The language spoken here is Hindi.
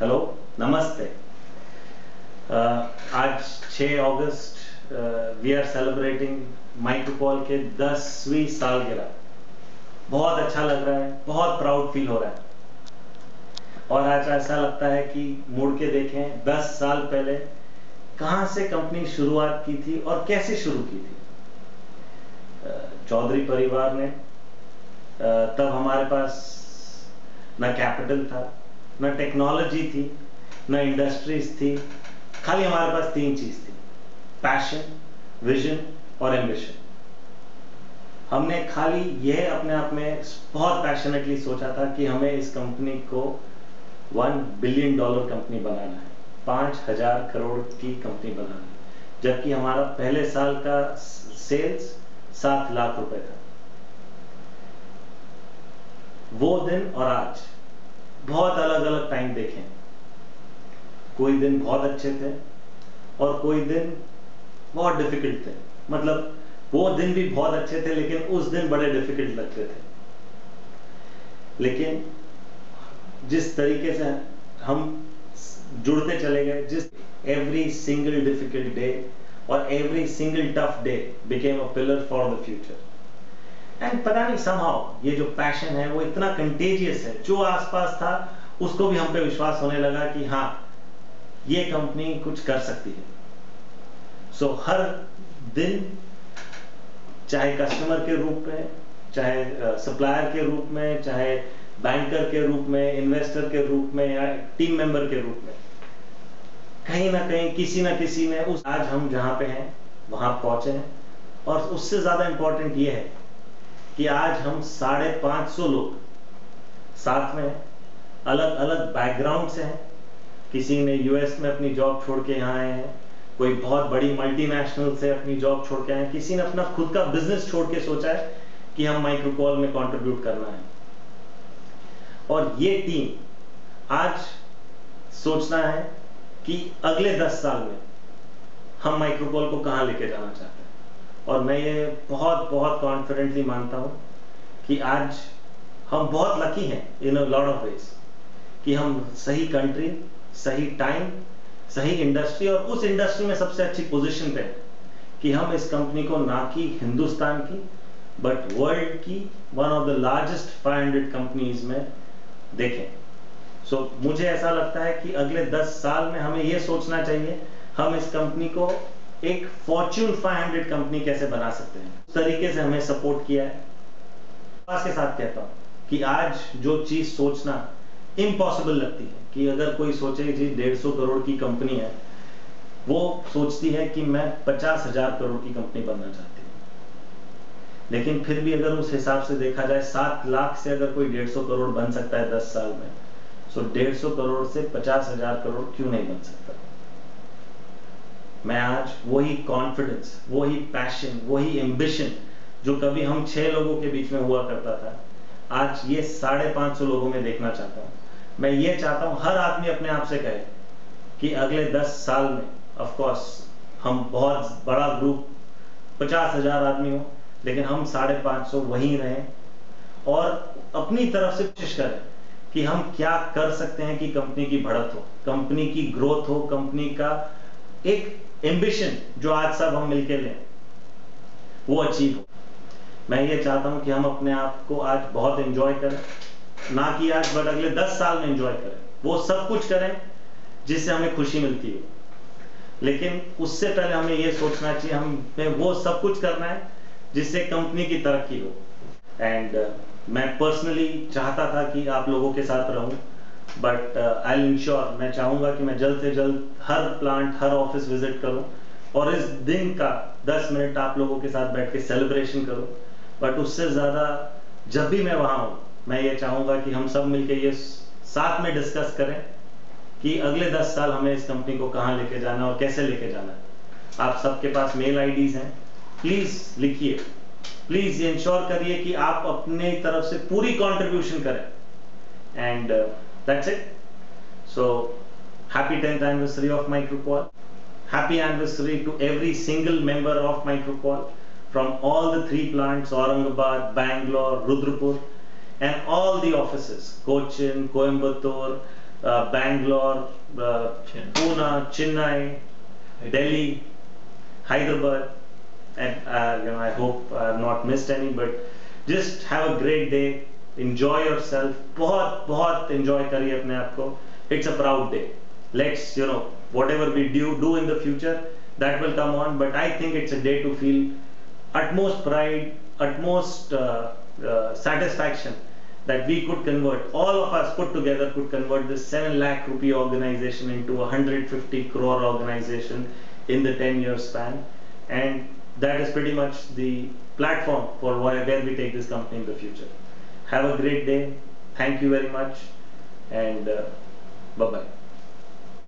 हेलो, नमस्ते। आज 6 अगस्त वी आर सेलिब्रेटिंग माइक्रोकॉल के 10वीं सालगिरह। बहुत अच्छा लग रहा है, बहुत प्राउड फील हो रहा है। और आज ऐसा लगता है कि मुड़ के देखें 10 साल पहले कहां से कंपनी शुरुआत की थी और कैसे शुरू की थी। चौधरी परिवार ने तब हमारे पास न कैपिटल था, न टेक्नोलॉजी थी, न इंडस्ट्रीज थी। खाली हमारे पास 3 चीज थी: पैशन, विजन और एम्बिशन। हमने खाली यह अपने आप में बहुत पैशनेटली सोचा था कि हमें इस कंपनी को $1 बिलियन कंपनी बनाना है, 5,000 करोड़ की कंपनी बनाना है, जबकि हमारा पहले साल का सेल्स 7 लाख रुपए था। वो दिन और आज बहुत अलग अलग टाइम देखें। कोई दिन बहुत अच्छे थे और कोई दिन बहुत डिफिकल्ट थे। मतलब वो दिन भी बहुत अच्छे थे लेकिन उस दिन बड़े डिफिकल्ट लगते थे। लेकिन जिस तरीके से हम जुड़ते चले गए, जिस एवरी सिंगल डिफिकल्ट डे और every single tough day became a pillar for the future. And पता नहीं समहाउ ये जो पैशन है वो इतना कंटेजियस है, जो आसपास था उसको भी हम पे विश्वास होने लगा कि हाँ, ये कंपनी कुछ कर सकती है। सो हर दिन, चाहे कस्टमर के रूप में, चाहे सप्लायर के रूप में, चाहे बैंकर के रूप में, इन्वेस्टर के रूप में या टीम मेंबर के रूप में, कहीं ना कहीं किसी ना किसी ने आज हम जहां पे हैं वहां पहुंचे हैं। और उससे ज्यादा इंपॉर्टेंट ये है कि आज हम 550 लोग साथ में अलग अलग बैकग्राउंड से हैं। किसी ने यूएस में अपनी जॉब छोड़ के यहाँ आए हैं, कोई बहुत बड़ी मल्टीनेशनल से अपनी जॉब छोड़ के आए हैं, किसी ने अपना खुद का बिजनेस छोड़ के सोचा है कि हम माइक्रोकॉल में कंट्रीब्यूट करना है। और ये टीम आज सोचना है कि अगले 10 साल में हम माइक्रोकॉल को कहां लेके जाना चाहते हैं। और मैं ये बहुत बहुत कॉन्फिडेंटली मानता हूं कि आज हम बहुत लकी हैं इन अ लॉट ऑफ वेज कि हम सही कंट्री, सही टाइम, सही इंडस्ट्री और उस इंडस्ट्री में सबसे अच्छी पोजीशन पे हैं कि हम इस कंपनी को ना कि हिंदुस्तान की बट वर्ल्ड की one of the largest 500 companies में देखें। सो मुझे ऐसा लगता है कि अगले 10 साल में हमें यह सोचना चाहिए हम इस कंपनी को एक फॉर्च्यून 500 कंपनी कैसे बना सकते हैं। उस तरीके से हमें सपोर्ट किया है। के साथ कहता हूं कि आज जो चीज सोचना इम्पॉसिबल लगती है कि अगर कोई सोचे जी 150 करोड़ की कंपनी है, वो सोचती है कि मैं 50,000 करोड़ की कंपनी बनना चाहती हूं। लेकिन फिर भी अगर उस हिसाब से देखा जाए 7 लाख से अगर कोई 150 करोड़ बन सकता है 10 साल में, सो 150 करोड़ से 50,000 करोड़ क्यों नहीं बन सकता। मैं आज वही कॉन्फिडेंस, वही पैशन, वही एम्बिशन जो कभी हम 6 लोगों के बीच में हुआ करता था, आज ये 550 लोगों में देखना चाहता हूं। मैं ये चाहता हूं हर आदमी अपने आप से कहे कि अगले 10 साल में ऑफ कोर्स हम बहुत बड़ा ग्रुप 50,000 आदमी हो, लेकिन हम 550 वहीं रहें और अपनी तरफ से कोशिश करें कि हम क्या कर सकते हैं कि कंपनी की बढ़त हो, कंपनी की ग्रोथ हो, कंपनी का एक एम्बिशन जो आज सब हम मिलकर लें वो अचीव हो। मैं ये चाहता हूं कि हम अपने आप को आज बहुत एंजॉय करें, ना कि आज बट अगले 10 साल में एंजॉय करें। वो सब कुछ करें जिससे हमें खुशी मिलती है, लेकिन उससे पहले हमें ये सोचना चाहिए हमें वो सब कुछ करना है जिससे कंपनी की तरक्की हो। एंड मैं पर्सनली चाहता था कि आप लोगों के साथ रहूं, बट आई विल इंश्योर, मैं चाहूंगा कि मैं जल्द से जल्द हर प्लांट, हर ऑफिस विजिट करूं और इस दिन का 10 मिनट आप लोगों के साथ बैठ के सेलिब्रेशन करूं। बट उससे ज्यादा जब भी मैं वहां हूं, मैं ये चाहूंगा कि हम सब मिलकर ये साथ में डिस्कस करें कि अगले 10 साल हमें इस कंपनी को कहां लेके जाना और कैसे लेके जाना है। आप सबके पास मेल आईडीज हैं, प्लीज लिखिए, प्लीज इंश्योर करिए कि आप अपने तरफ से पूरी कंट्रीब्यूशन करें। And that's it. So happy 10th anniversary of Microcall, happy anniversary to every single member of Microcall from all the 3 plants, Aurangabad, Bangalore, Rudrapur, and all the offices, Cochin, Coimbatore, Bangalore, Pune, Chennai, Delhi, Hyderabad, and I hope I have not missed any, but just have a great day, enjoy yourself, बहुत enjoy करिए अपने आप को. It's a proud day. Let's, whatever we do in the future, that will come on, but I think it's a day to feel utmost pride, utmost satisfaction that we could convert, all of us put together could convert this 7 lakh rupee organization into a 150 crore organization in the 10-year span. And that is pretty much the platform for where we take this company in the future. Have a great day. Thank you very much. And bye-bye.